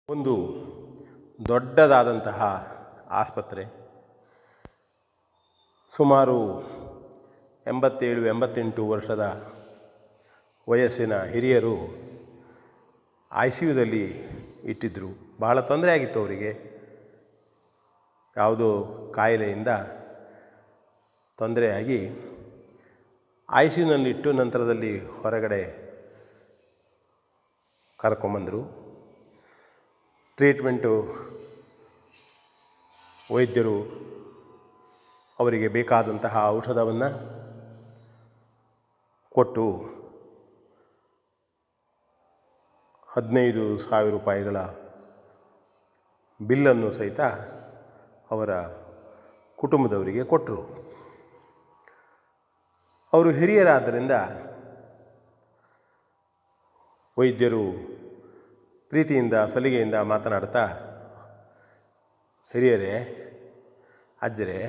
ಒಂದು ದೊಡ್ಡದಾದಂತಹ ಆಸ್ಪತ್ರೆ. ಸುಮಾರು 87-88 ವರ್ಷದ ವಯಸ್ಸಿನ ಹಿರಿಯರು ICUದಲ್ಲಿ ಇಟ್ಟಿದ್ದರು. ಬಹಳ ತೊಂದರೆ ಆಗಿತ್ತು ಅವರಿಗೆ. ಯಾವುದೋ ಕಾಯಿಲೆಯಿಂದ ತೊಂದರೆಯಾಗಿ ICUನಲ್ಲಿಟ್ಟು ನಂತರದಲ್ಲಿ ಹೊರಗಡೆ ಕರ್ಕೊಂಬಂದರು. ಟ್ರೀಟ್ಮೆಂಟು ವೈದ್ಯರು ಅವರಿಗೆ ಬೇಕಾದಂತಹ ಔಷಧವನ್ನು ಕೊಟ್ಟು 15,000 ರೂಪಾಯಿಗಳ ಬಿಲ್ಲನ್ನು ಸಹಿತ ಅವರ ಕುಟುಂಬದವರಿಗೆ ಕೊಟ್ಟರು. ಅವರು ಹಿರಿಯರಾದ್ದರಿಂದ ವೈದ್ಯರು ಪ್ರೀತಿಯಿಂದ ಸಲಿಗೆಯಿಂದ ಮಾತನಾಡ್ತಾ, ಹಿರಿಯರೇ, ಅಜ್ಜರೇ,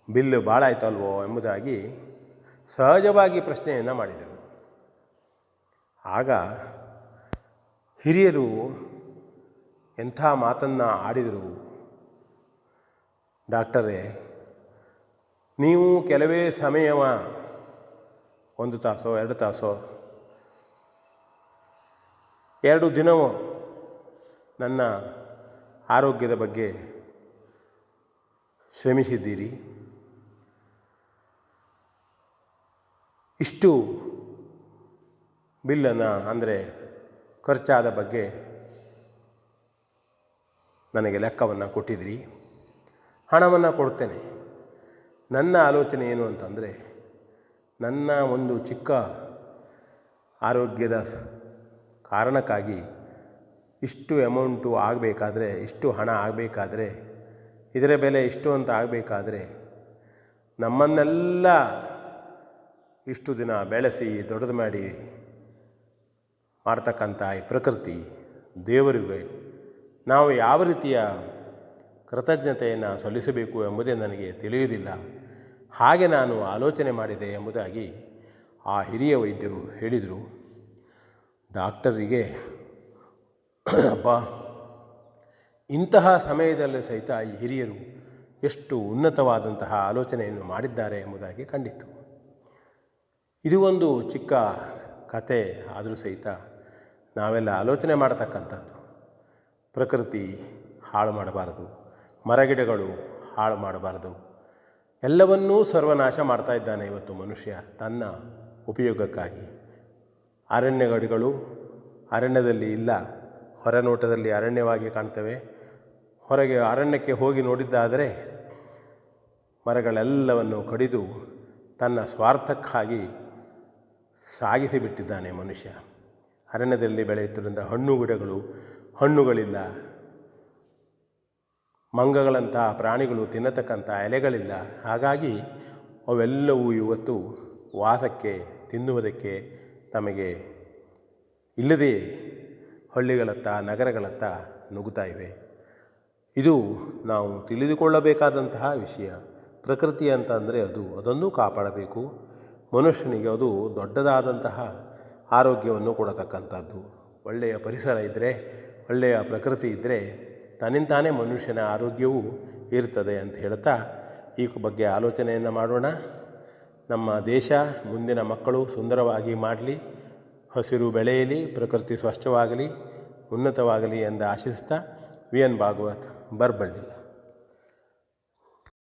ಬಿಲ್ಲು ಭಾಳ ಆಯ್ತಲ್ವೋ ಎಂಬುದಾಗಿ ಸಹಜವಾಗಿ ಪ್ರಶ್ನೆಯನ್ನು ಮಾಡಿದರು. ಆಗ ಹಿರಿಯರು ಎಂಥ ಮಾತನ್ನು ಆಡಿದರು. ಡಾಕ್ಟರೇ, ನೀವು ಕೆಲವೇ ಸಮಯವ 1 ತಾಸೋ 2 ತಾಸೋ 2 ದಿನವೋ ನನ್ನ ಆರೋಗ್ಯದ ಬಗ್ಗೆ ಶ್ರಮಿಸಿದ್ದೀರಿ. ಇಷ್ಟು ಬಿಲ್ಲನ್ನು ಅಂದರೆ ಖರ್ಚಾದ ಬಗ್ಗೆ ನನಗೆ ಲೆಕ್ಕವನ್ನು ಕೊಟ್ಟಿದ್ದೀರಿ. ಹಣವನ್ನು ಕೊಡ್ತೇನೆ. ನನ್ನ ಆಲೋಚನೆ ಏನು ಅಂತಂದರೆ, ನನ್ನ ಒಂದು ಚಿಕ್ಕ ಆರೋಗ್ಯದ ಕಾರಣಕ್ಕಾಗಿ ಇಷ್ಟು ಅಮೌಂಟು ಆಗಬೇಕಾದ್ರೆ, ಇಷ್ಟು ಹಣ ಆಗಬೇಕಾದ್ರೆ, ಇದರ ಬೆಲೆ ಇಷ್ಟು ಅಂತ ಆಗಬೇಕಾದ್ರೆ, ನಮ್ಮನ್ನೆಲ್ಲ ಇಷ್ಟು ದಿನ ಬೆಳೆಸಿ ದೊಡ್ಡದು ಮಾಡಿ ಮಾಡ್ತಕ್ಕಂಥ ಈ ಪ್ರಕೃತಿ ದೇವರಿಗೆ ನಾವು ಯಾವ ರೀತಿಯ ಕೃತಜ್ಞತೆಯನ್ನು ಸಲ್ಲಿಸಬೇಕು ಎಂಬುದೇ ನನಗೆ ತಿಳಿಯುವುದಿಲ್ಲ. ಹಾಗೆ ನಾನು ಆಲೋಚನೆ ಮಾಡಿದೆ ಎಂಬುದಾಗಿ ಆ ಹಿರಿಯ ವೈದ್ಯರು ಹೇಳಿದರು. ಡಾಕ್ಟರಿಗೆ ಅಪ್ಪ, ಇಂತಹ ಸಮಯದಲ್ಲಿ ಸಹಿತ ಈ ಹಿರಿಯರು ಎಷ್ಟು ಉನ್ನತವಾದಂತಹ ಆಲೋಚನೆಯನ್ನು ಮಾಡಿದ್ದಾರೆ ಎಂಬುದಾಗಿ ಕಂಡಿತು. ಇದು ಒಂದು ಚಿಕ್ಕ ಕತೆ ಆದರೂ ಸಹಿತ ನಾವೆಲ್ಲ ಆಲೋಚನೆ ಮಾಡತಕ್ಕಂಥದ್ದು. ಪ್ರಕೃತಿ ಹಾಳು ಮಾಡಬಾರದು, ಮರಗಿಡಗಳು ಹಾಳು ಮಾಡಬಾರದು. ಎಲ್ಲವನ್ನೂ ಸರ್ವನಾಶ ಮಾಡ್ತಾ ಇದ್ದಾನೆ ಇವತ್ತು ಮನುಷ್ಯ ತನ್ನ ಉಪಯೋಗಕ್ಕಾಗಿ. ಅರಣ್ಯಗಳು ಅರಣ್ಯದಲ್ಲಿ ಇಲ್ಲ, ಹೊರನೋಟದಲ್ಲಿ ಅರಣ್ಯವಾಗಿ ಕಾಣ್ತವೆ. ಹೊರಗೆ ಅರಣ್ಯಕ್ಕೆ ಹೋಗಿ ನೋಡಿದ್ದಾದರೆ ಮರಗಳೆಲ್ಲವನ್ನು ಕಡಿದು ತನ್ನ ಸ್ವಾರ್ಥಕ್ಕಾಗಿ ಸಾಗಿಸಿಬಿಟ್ಟಿದ್ದಾನೆ ಮನುಷ್ಯ. ಅರಣ್ಯದಲ್ಲಿ ಬೆಳೆಯುತ್ತಿರುವಂಥ ಹಣ್ಣುಗಳಿಲ್ಲ, ಮಂಗಗಳಂತಹ ಪ್ರಾಣಿಗಳು ತಿನ್ನತಕ್ಕಂಥ ಎಲೆಗಳಿಲ್ಲ. ಹಾಗಾಗಿ ಅವೆಲ್ಲವೂ ಇವತ್ತು ವಾಸಕ್ಕೆ ತಿನ್ನುವುದಕ್ಕೆ ತಮಗೆ ಇಲ್ಲದೆ ಹಳ್ಳಿಗಳತ್ತ ನಗರಗಳತ್ತ ನುಗ್ಗುತ್ತಾ ಇವೆ. ಇದು ನಾವು ತಿಳಿದುಕೊಳ್ಳಬೇಕಾದಂತಹ ವಿಷಯ. ಪ್ರಕೃತಿ ಅಂತಂದರೆ ಅದನ್ನು ಕಾಪಾಡಬೇಕು. ಮನುಷ್ಯನಿಗೆ ಅದು ದೊಡ್ಡದಾದಂತಹ ಆರೋಗ್ಯವನ್ನು ಕೊಡತಕ್ಕಂಥದ್ದು. ಒಳ್ಳೆಯ ಪರಿಸರ ಇದ್ದರೆ, ಒಳ್ಳೆಯ ಪ್ರಕೃತಿ ಇದ್ದರೆ ತನ್ನಿಂತಾನೇ ಮನುಷ್ಯನ ಆರೋಗ್ಯವೂ ಇರ್ತದೆ ಅಂತ ಹೇಳ್ತಾ ಈ ಬಗ್ಗೆ ಆಲೋಚನೆಯನ್ನು ಮಾಡೋಣ. ನಮ್ಮ ದೇಶ ಮುಂದಿನ ಮಕ್ಕಳು ಸುಂದರವಾಗಿ ಮಾಡಲಿ, ಹಸಿರು ಬೆಳೆಯಲಿ, ಪ್ರಕೃತಿ ಸ್ವಚ್ಛವಾಗಲಿ, ಉನ್ನತವಾಗಲಿ ಎಂದು ಆಶಿಸ್ತಾ, VN ಭಾಗವತ್, ಬರಬಳ್ಳಿ.